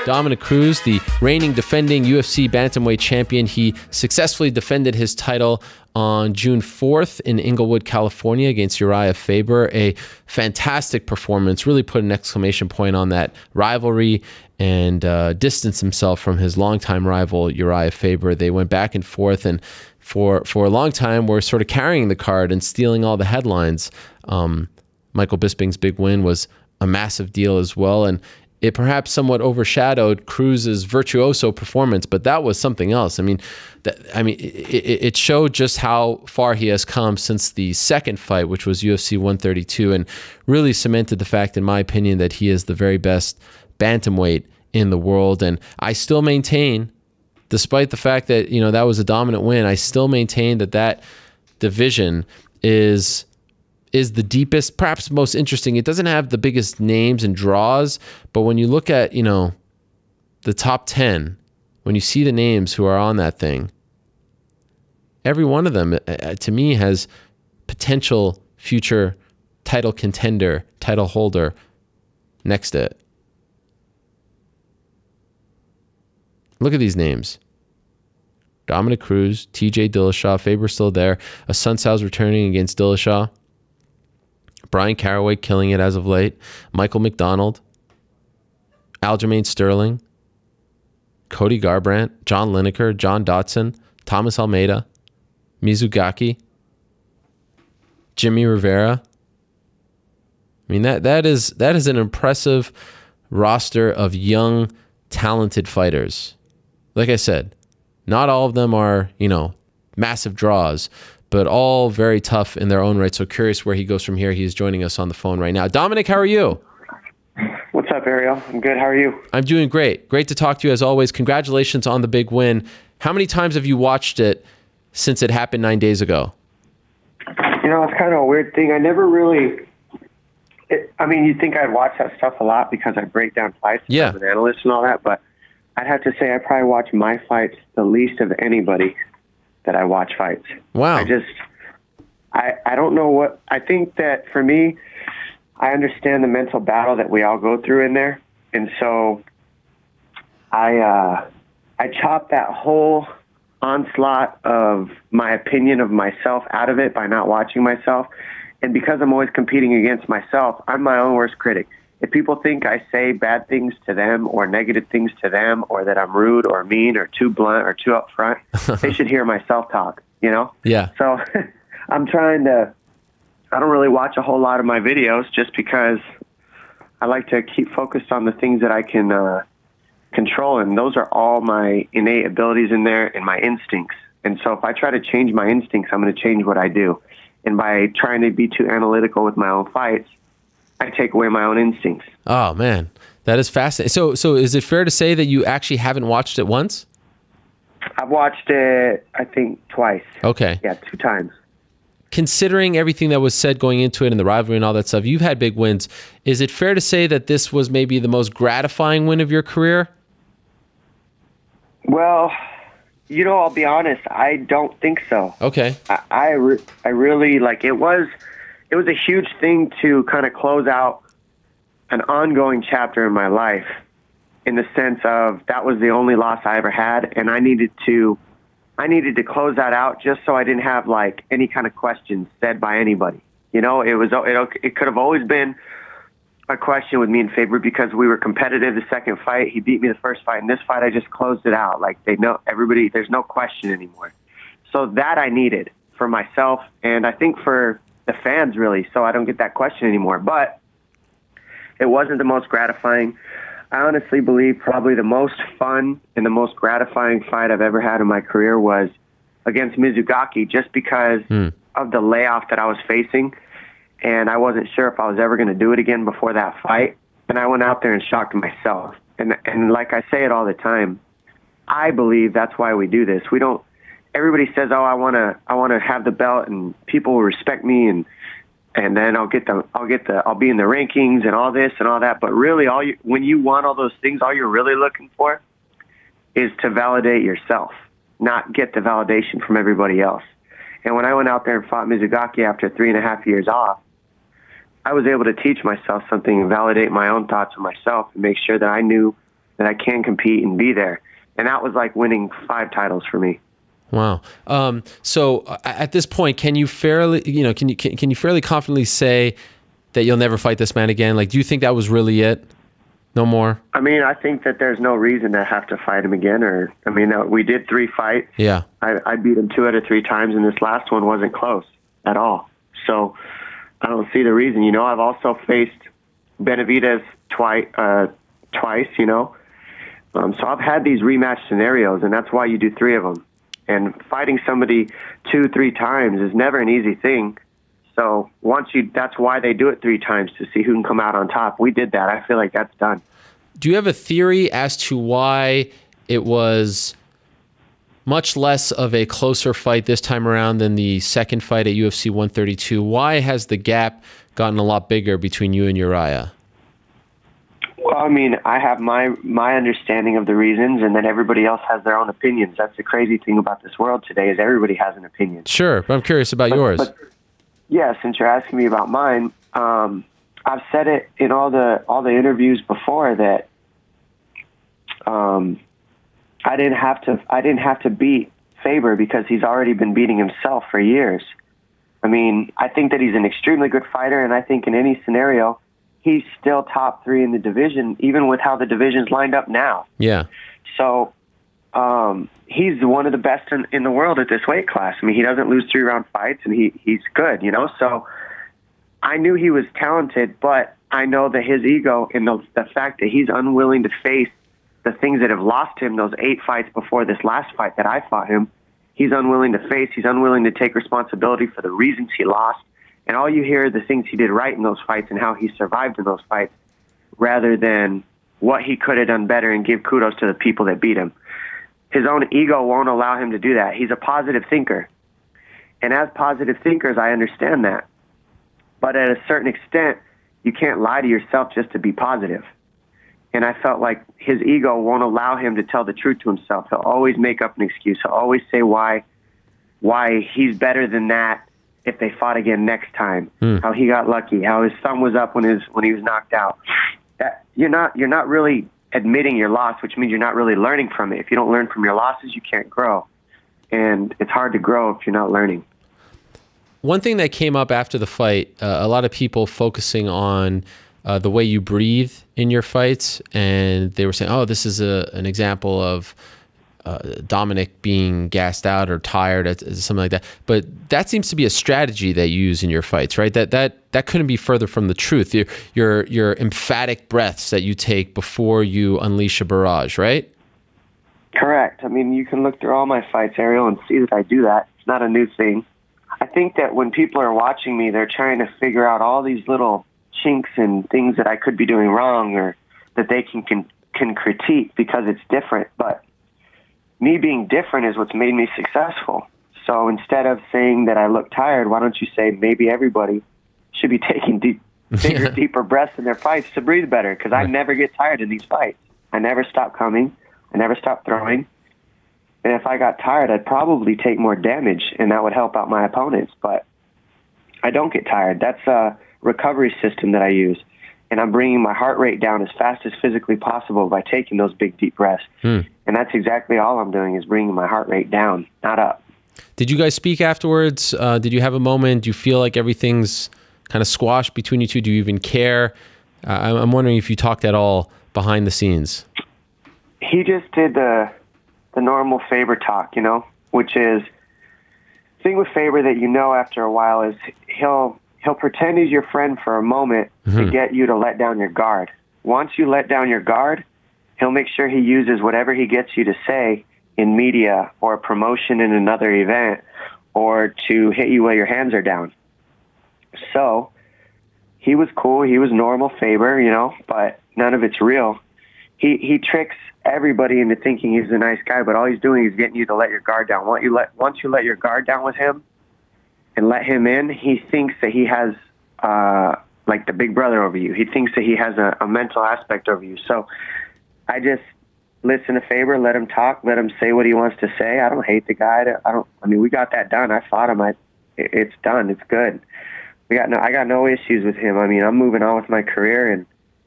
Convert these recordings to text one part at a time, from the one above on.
Dominick Cruz, the reigning defending UFC bantamweight champion. He successfully defended his title on June 4th in Inglewood, California against Urijah Faber. A fantastic performance, really put an exclamation point on that rivalry and distanced himself from his longtime rival, Uriah Faber. They went back and forth, and for a long time were sort of carrying the card and stealing all the headlines. Michael Bisping's big win was a massive deal as well, and it perhaps somewhat overshadowed Cruz's virtuoso performance, but that was something else. I mean, it showed just how far he has come since the second fight, which was UFC 132, and really cemented the fact, in my opinion, that he is the very best bantamweight in the world. And I still maintain, despite the fact that, you know, that was a dominant win, I still maintain that that division is the deepest, perhaps most interesting. It doesn't have the biggest names and draws, but when you look at, you know, the top 10, when you see the names who are on that thing, every one of them, to me, has potential future title contender, title holder next to it. Look at these names. Dominick Cruz, TJ Dillashaw, Faber's still there. Asuncau's returning against Dillashaw. Brian Caraway killing it as of late. Michael McDonald. Aljamain Sterling. Cody Garbrandt. John Lineker. John Dotson. Thomas Almeida. Mizugaki. Jimmy Rivera. I mean, that is an impressive roster of young, talented fighters. Like I said, not all of them are, you know, massive draws, but all very tough in their own right. So curious where he goes from here. He's joining us on the phone right now. Dominick, how are you? What's up, Ariel? I'm good. How are you? I'm doing great. Great to talk to you as always. Congratulations on the big win. How many times have you watched it since it happened 9 days ago? You know, it's kind of a weird thing. I never really... I mean, you'd think I'd watch that stuff a lot because I break down fights as an analyst and all that, but I'd have to say I probably watch my fights the least of anybody that I watch fights. Wow. I don't know what... I think that for me, I understand the mental battle that we all go through in there, and so I chop that whole onslaught of my opinion of myself out of it by not watching myself. And because I'm always competing against myself, I'm my own worst critic. If people think I say bad things to them or negative things to them or that I'm rude or mean or too blunt or too upfront, they should hear my self-talk, you know? Yeah. So I'm trying to... I don't really watch a whole lot of my videos just because I like to keep focused on the things that I can control, and those are all my innate abilities in there and my instincts. And so if I try to change my instincts, I'm going to change what I do. And by trying to be too analytical with my own fights, I take away my own instincts. Oh, man. That is fascinating. So is it fair to say that you actually haven't watched it once? I've watched it, I think, twice. Okay. Yeah, 2 times. Considering everything that was said going into it and the rivalry and all that stuff, you've had big wins. Is it fair to say that this was maybe the most gratifying win of your career? Well, you know, I'll be honest, I don't think so. Okay. I really, like, it was a huge thing to kind of close out an ongoing chapter in my life, in the sense of that was the only loss I ever had, and I needed to close that out just so I didn't have like any kind of questions said by anybody. You know, it could have always been a question with me and Faber because we were competitive the second fight. He beat me the first fight. In this fight, I just closed it out. Like, they know, everybody, there's no question anymore. So that I needed for myself, and I think for the fans, really, so I don't get that question anymore. But it wasn't the most gratifying. I honestly believe probably the most fun and the most gratifying fight I've ever had in my career was against Mizugaki, just because of the layoff that I was facing. And I wasn't sure if I was ever going to do it again before that fight. And I went out there and shocked myself. And like I say it all the time, I believe that's why we do this. We don't, everybody says, oh, I want to have the belt and people will respect me and then I'll be in the rankings and all this and all that. But really, when you want all those things, all you're really looking for is to validate yourself, not get the validation from everybody else. And when I went out there and fought Mizugaki after 3.5 years off, I was able to teach myself something and validate my own thoughts of myself and make sure that I knew that I can compete and be there. And that was like winning 5 titles for me. Wow. So at this point, can you fairly, can you fairly confidently say that you'll never fight this man again? Like, do you think that was really it? No more? I mean, I think that there's no reason to have to fight him again. We did 3 fights. Yeah. I beat him 2 out of 3 times, and this last one wasn't close at all. So I don't see the reason. I've also faced Benavidez twice, So I've had these rematch scenarios, and that's why you do 3 of them. And fighting somebody 2-3 times is never an easy thing. So that's why they do it 3 times, to see who can come out on top. We did that. I feel like that's done. Do you have a theory as to why it was much less of a closer fight this time around than the second fight at UFC 132? Why has the gap gotten a lot bigger between you and Uriah? Well, I mean, I have my understanding of the reasons, and then everybody else has their own opinions. That's the crazy thing about this world today, is everybody has an opinion. Sure, but I'm curious about yours. But yeah, since you're asking me about mine, I've said it in all the interviews before that I didn't have to beat Faber because he's already been beating himself for years. I mean, I think that he's an extremely good fighter, and I think in any scenario, he's still top 3 in the division, even with how the division's lined up now. Yeah. So he's one of the best in the world at this weight class. I mean, he doesn't lose 3-round fights, and he's good, So I knew he was talented, but I know that his ego and the fact that he's unwilling to face the things that have lost him, those 8 fights before this last fight that I fought him, he's unwilling to face. He's unwilling to take responsibility for the reasons he lost. And all you hear are the things he did right in those fights and how he survived in those fights, rather than what he could have done better and give kudos to the people that beat him. His own ego won't allow him to do that. He's a positive thinker. And as positive thinkers, I understand that. But at a certain extent, you can't lie to yourself just to be positive. And I felt like his ego won't allow him to tell the truth to himself. He'll always make up an excuse. He'll always say why he's better than that if they fought again next time. How he got lucky, how his thumb was up when he was knocked out. That you're not really admitting your loss, which means you're not really learning from it. If you don't learn from your losses, you can't grow. And it's hard to grow if you're not learning. One thing that came up after the fight, a lot of people focusing on the way you breathe in your fights, and they were saying, oh, this is an example of Dominick being gassed out or tired, something like that. But that seems to be a strategy that you use in your fights, right? That couldn't be further from the truth. Your emphatic breaths that you take before you unleash a barrage, right? Correct. I mean, you can look through all my fights, Ariel, and see that I do that. It's not a new thing. I think that when people are watching me, they're trying to figure out all these little chinks and things that I could be doing wrong, or that they can critique because it's different. But me being different is what's made me successful. So instead of saying that I look tired, why don't you say maybe everybody should be taking deeper breaths in their fights to breathe better? Because I never get tired in these fights. I never stop coming. I never stop throwing. And if I got tired, I'd probably take more damage, and that would help out my opponents. But I don't get tired. That's a recovery system that I use. And I'm bringing my heart rate down as fast as physically possible by taking those big, deep breaths. And that's exactly all I'm doing, is bringing my heart rate down, not up. Did you guys speak afterwards? Did you have a moment? Do you feel like everything's kind of squashed between you two? Do you even care? I'm wondering if you talked at all behind the scenes. He just did the normal Faber talk, which is, the thing with Faber that after a while is he'll pretend he's your friend for a moment to get you to let down your guard. Once you let down your guard, he'll make sure he uses whatever he gets you to say in media or promotion in another event, or to hit you while your hands are down. So he was cool. He was normal Faber, but none of it's real. He tricks everybody into thinking he's a nice guy, but all he's doing is getting you to let your guard down. Once you let your guard down with him and let him in, he thinks that he has like the big brother over you. He thinks that he has a mental aspect over you. So I just listen to Faber, let him talk, let him say what he wants to say. I don't hate the guy. We got that done. I fought him. It's done. It's good. I got no issues with him. I mean, I'm moving on with my career, and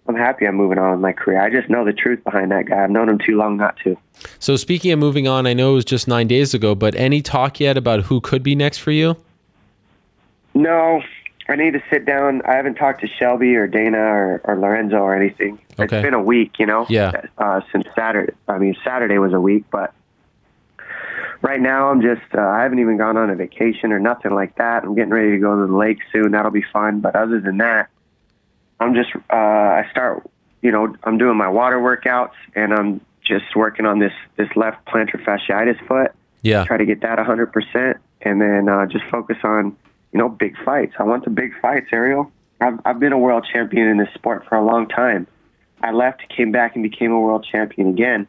I'm happy I'm moving on with my career. I just know the truth behind that guy. I've known him too long not to. So speaking of moving on, I know it was just 9 days ago, but any talk yet about who could be next for you? No, I need to sit down. I haven't talked to Shelby or Dana or Lorenzo or anything. Okay. It's been a week, Yeah. since Saturday. I mean, Saturday was a week, but right now I'm just, I haven't even gone on a vacation or nothing like that. I'm getting ready to go to the lake soon. That'll be fun. But other than that, I'm just, I'm doing my water workouts, and I'm just working on this left plantar fasciitis foot. Yeah. Try to get that 100%, and then just focus on, big fights. I want the big fights, Ariel. I've been a world champion in this sport for a long time. I left, came back, and became a world champion again.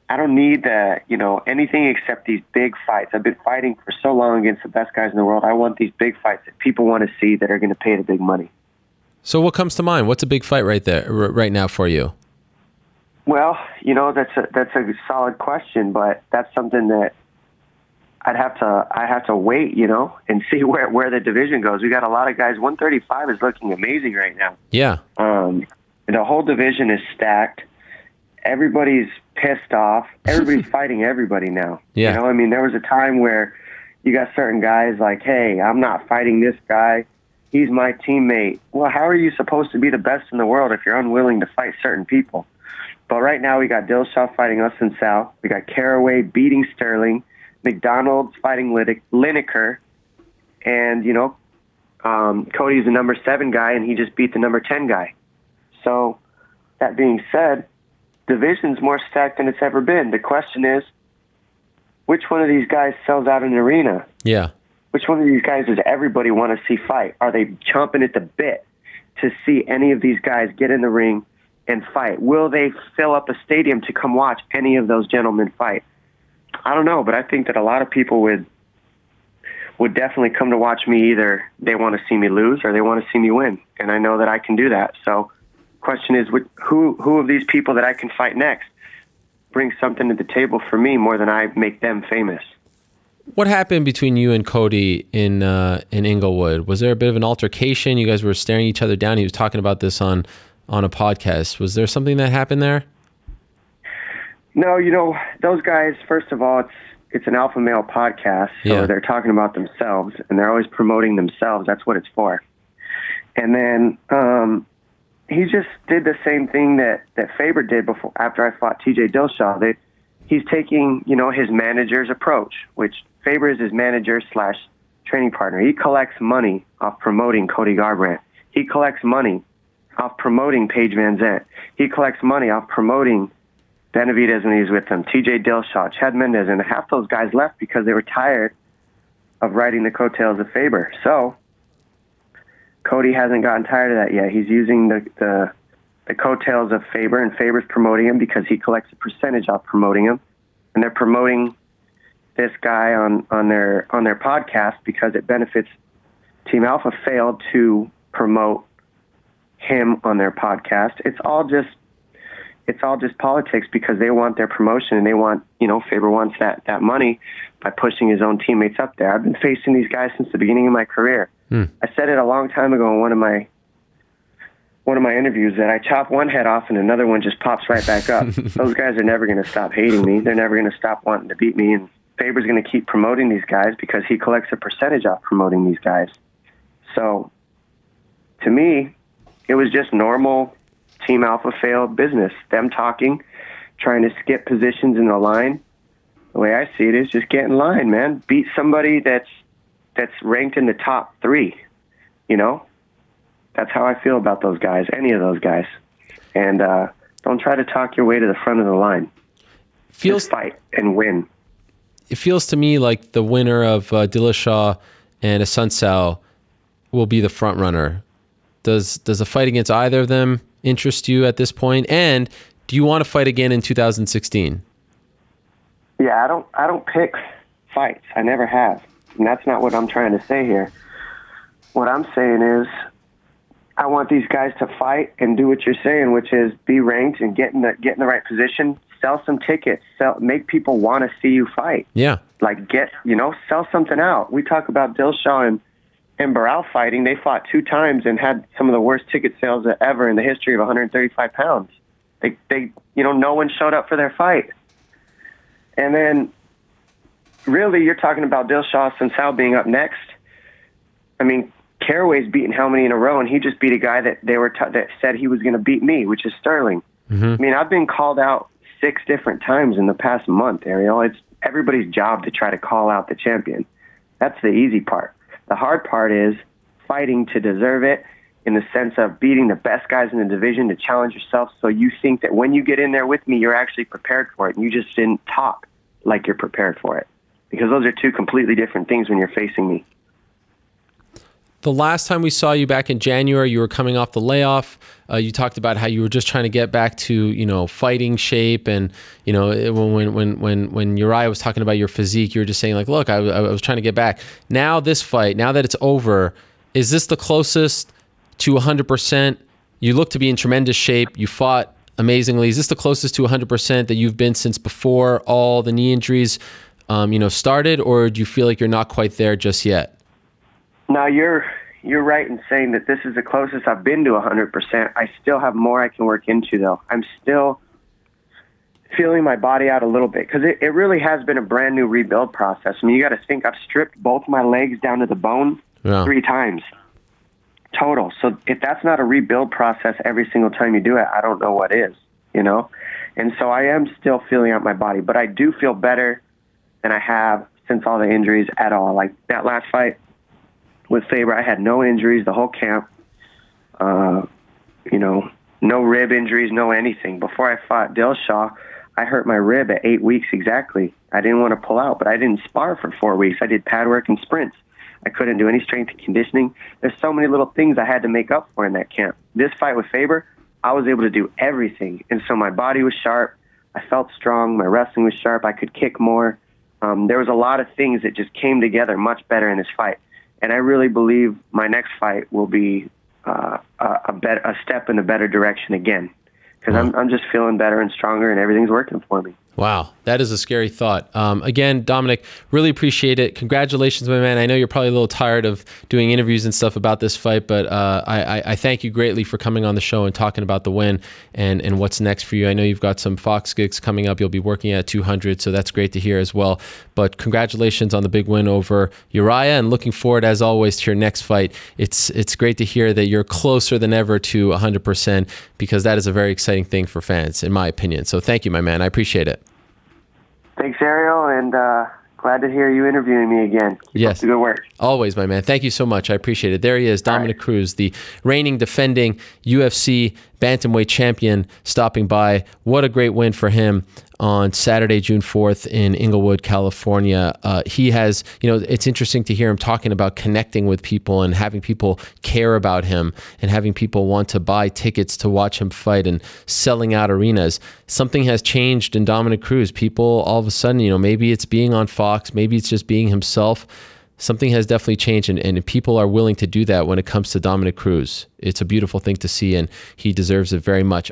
I don't need anything except these big fights. I've been fighting for so long against the best guys in the world. I want these big fights that people want to see, that are going to pay the big money. So what comes to mind? What's a big fight right now for you? Well, that's a solid question, but that's something that I have to wait, and see where the division goes. We got a lot of guys. 135 is looking amazing right now. Yeah. The whole division is stacked. Everybody's pissed off. Everybody's fighting everybody now. Yeah. There was a time where you got certain guys like, hey, I'm not fighting this guy. He's my teammate. Well, how are you supposed to be the best in the world if you're unwilling to fight certain people? But right now we got Dillashaw fighting us and Sal. We got Caraway beating Sterling. McDonald's fighting Lineker. And, Cody's the number 7 guy, and he just beat the number 10 guy. So that being said, division's more stacked than it's ever been. The question is, which one of these guys sells out an arena? Yeah. Which one of these guys does everybody want to see fight? Are they chomping at the bit to see any of these guys get in the ring and fight? Will they fill up a stadium to come watch any of those gentlemen fight? I don't know, but I think that a lot of people would definitely come to watch me. Either they want to see me lose or they want to see me win, and I know that I can do that. So question is, who of these people that I can fight next brings something to the table for me more than I make them famous? What happened between you and Cody in Inglewood? Was there a bit of an altercation? You guys were staring each other down. He was talking about this on a podcast. Was there something that happened there? No, those guys, first of all, it's an alpha male podcast, so they're talking about themselves, and they're always promoting themselves. That's what it's for. And then he just did the same thing that Faber did after I fought TJ Dillashaw. He's taking, his manager's approach, which Faber is his manager / training partner. He collects money off promoting Cody Garbrandt. He collects money off promoting Paige Van Zandt. He collects money off promoting Benavidez when he's with them, TJ Dillashaw, Chad Mendez, and half those guys left because they were tired of riding the coattails of Faber. So Cody hasn't gotten tired of that yet. He's using the coattails of Faber, and Faber's promoting him because he collects a percentage off promoting him, and they're promoting this guy on their podcast because it benefits Team Alpha. Failed to promote him on their podcast. It's all just politics because they want their promotion, and they want, Faber wants that money by pushing his own teammates up there. I've been facing these guys since the beginning of my career. I said it a long time ago in one of my interviews that I chop one head off and another one just pops right back up. Those guys are never going to stop hating me. They're never going to stop wanting to beat me. And Faber's going to keep promoting these guys because he collects a percentage off promoting these guys. So to me, it was just normal Team Alpha failed business. Them talking, trying to skip positions in the line. The way I see it is just get in line, man. Beat somebody that's ranked in the top 3, That's how I feel about those guys, any of those guys. And don't try to talk your way to the front of the line. Just fight and win. It feels to me like the winner of Dillashaw and Asuncao will be the front runner. Does a fight against either of them interest you at this point? And do you want to fight again in 2016? Yeah, I don't pick fights. I never have. And that's not what I'm trying to say here. What I'm saying is I want these guys to fight and do what you're saying, which is be ranked and get in the right position, sell some tickets, make people want to see you fight. Yeah. Like sell something out. We talk about Dillashaw and Barral fighting, they fought 2 times and had some of the worst ticket sales ever in the history of 135 pounds. They no one showed up for their fight. And then, really, you're talking about Dillashaw Sunsao being up next. I mean, Caraway's beaten how many in a row, and he just beat a guy that that said he was going to beat me, which is Sterling. Mm-hmm. I mean, I've been called out 6 different times in the past month, Ariel. It's everybody's job to try to call out the champion. That's the easy part. The hard part is fighting to deserve it, in the sense of beating the best guys in the division to challenge yourself, so you think that when you get in there with me, you're actually prepared for it, and you just didn't talk like you're prepared for it. Because those are 2 completely different things when you're facing me. The last time we saw you back in January, you were coming off the layoff. You talked about how you were just trying to get back to, fighting shape. And, when Uriah was talking about your physique, you were just saying, like, look, I was trying to get back. Now this fight, now that it's over, is this the closest to 100%? You look to be in tremendous shape. You fought amazingly. Is this the closest to 100% that you've been since before all the knee injuries, started? Or do you feel like you're not quite there just yet? No, you're right in saying that this is the closest I've been to 100%. I still have more I can work into, though. I'm still feeling my body out a little bit, because it really has been a brand new rebuild process. I mean, you got to think, I've stripped both my legs down to the bone 3 times total. So if that's not a rebuild process every single time you do it, I don't know what is, And so I am still feeling out my body, but I do feel better than I have since all the injuries at all. Like that last fight with Faber, I had no injuries the whole camp. No rib injuries, no anything. Before I fought Dillashaw, I hurt my rib at 8 weeks exactly. I didn't want to pull out, but I didn't spar for 4 weeks. I did pad work and sprints. I couldn't do any strength and conditioning. There's so many little things I had to make up for in that camp. This fight with Faber, I was able to do everything. And so my body was sharp. I felt strong. My wrestling was sharp. I could kick more. There was a lot of things that just came together much better in this fight. And I really believe my next fight will be a step in a better direction again, because I'm just feeling better and stronger, and everything's working for me. Wow, that is a scary thought. Again, Dominick, really appreciate it. Congratulations, my man. I know you're probably a little tired of doing interviews and stuff about this fight, but I thank you greatly for coming on the show and talking about the win and what's next for you. I know you've got some Fox gigs coming up. You'll be working at 200, so that's great to hear as well. But congratulations on the big win over Uriah, and looking forward, as always, to your next fight. It's great to hear that you're closer than ever to 100%, because that is a very exciting thing for fans, in my opinion. So thank you, my man. I appreciate it. Thanks, Ariel, and glad to hear you interviewing me again. Keep up the good work. Always, my man. Thank you so much. I appreciate it. There he is, Dominick Cruz, the reigning, defending UFC bantamweight champion, stopping by. What a great win for him on Saturday, June 4th in Inglewood, California. He has, it's interesting to hear him talking about connecting with people and having people care about him and having people want to buy tickets to watch him fight and selling out arenas. Something has changed in Dominick Cruz. People all of a sudden, maybe it's being on Fox, maybe it's just being himself. Something has definitely changed, and people are willing to do that when it comes to Dominick Cruz. It's a beautiful thing to see, and he deserves it very much.